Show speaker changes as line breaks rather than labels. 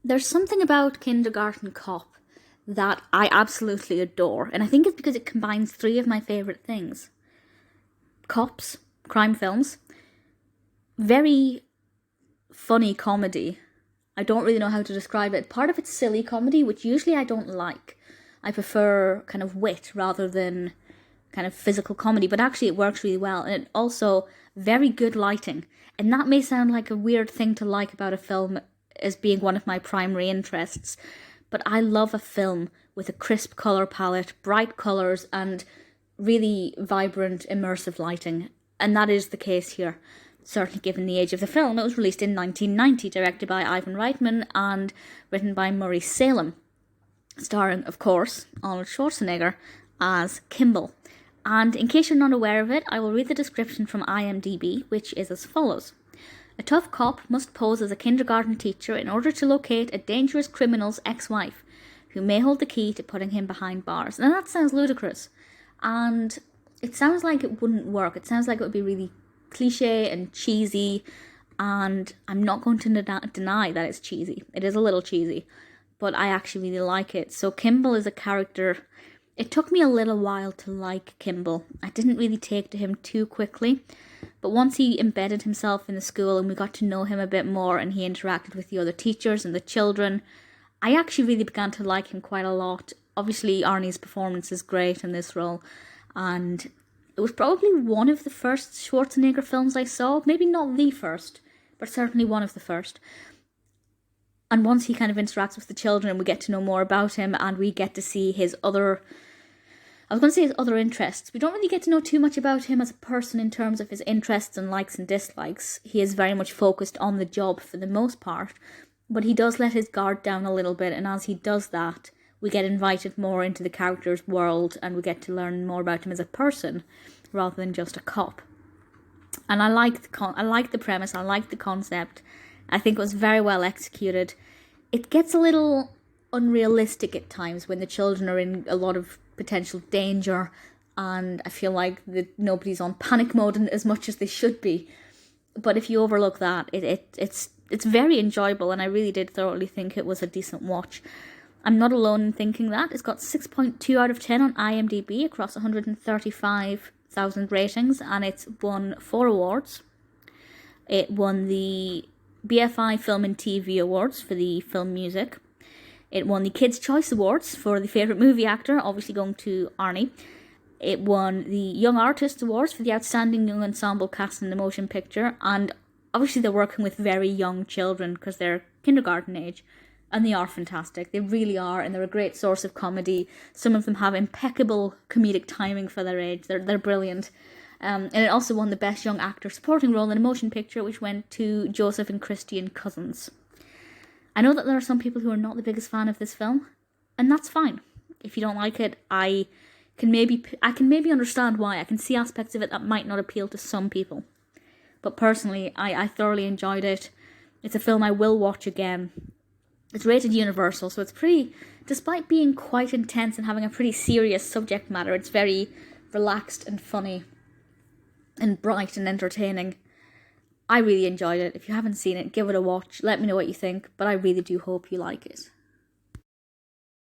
There's something about Kindergarten Cop that I absolutely adore, and I think it's because it combines three of my favourite things. Cops, crime films, very funny comedy. I don't really know how to describe it. Part of it's silly comedy, which usually I don't like. I prefer kind of wit rather than kind of physical comedy, but actually it works really well. And it also very good lighting. And that may sound like a weird thing to like about a film as being one of my primary interests, but I love a film with a crisp colour palette, bright colours, and really vibrant, immersive lighting. And that is the case here. Certainly given the age of the film. It was released in 1990, directed by Ivan Reitman and written by Murray Salem, starring, of course, Arnold Schwarzenegger as Kimble. And in case you're not aware of it, I will read the description from IMDb, which is as follows. A tough cop must pose as a kindergarten teacher in order to locate a dangerous criminal's ex-wife, who may hold the key to putting him behind bars. Now that sounds ludicrous, and it sounds like it wouldn't work. It sounds like it would be really cliche and cheesy, and I'm not going to deny that it's cheesy. It is a little cheesy, but I actually really like it. So Kimble is a character. It took me a little while to like Kimble. I didn't really take to him too quickly, but once he embedded himself in the school and we got to know him a bit more and he interacted with the other teachers and the children, I actually really began to like him quite a lot. Obviously Arnie's performance is great in this role, and it was probably one of the first Schwarzenegger films I saw. Maybe not the first, but certainly one of the first. And once he kind of interacts with the children, we get to know more about him and we get to see his other... I was going to say his other interests. We don't really get to know too much about him as a person in terms of his interests and likes and dislikes. He is very much focused on the job for the most part, but he does let his guard down a little bit, and as he does that, we get invited more into the character's world and we get to learn more about him as a person rather than just a cop. And I like the premise, I like the concept. I think it was very well executed. It gets a little unrealistic at times when the children are in a lot of potential danger, and I feel like that nobody's on panic mode as much as they should be. But if you overlook that, it's very enjoyable, and I really did thoroughly think it was a decent watch. I'm not alone in thinking that. It's got 6.2 out of 10 on IMDb across 135,000 ratings, and it's won 4 awards. It won the BFI Film and TV Awards for the film music. It won the Kids' Choice Awards for the favourite movie actor, obviously going to Arnie. It won the Young Artist Awards for the Outstanding Young Ensemble Cast in the Motion Picture, and obviously they're working with very young children because they're kindergarten age, and they are fantastic. They really are, and they're a great source of comedy. Some of them have impeccable comedic timing for their age. They're brilliant. And it also won the Best Young Actor Supporting Role in a Motion Picture, which went to Joseph and Christian Cousins. I know that there are some people who are not the biggest fan of this film, and that's fine. If you don't like it, I can maybe understand why. I can see aspects of it that might not appeal to some people. But personally, I thoroughly enjoyed it. It's a film I will watch again. It's rated Universal, so it's pretty, despite being quite intense and having a pretty serious subject matter, it's very relaxed and funny and bright and entertaining. I really enjoyed it. If you haven't seen it, give it a watch. Let me know what you think, but I really do hope you like it.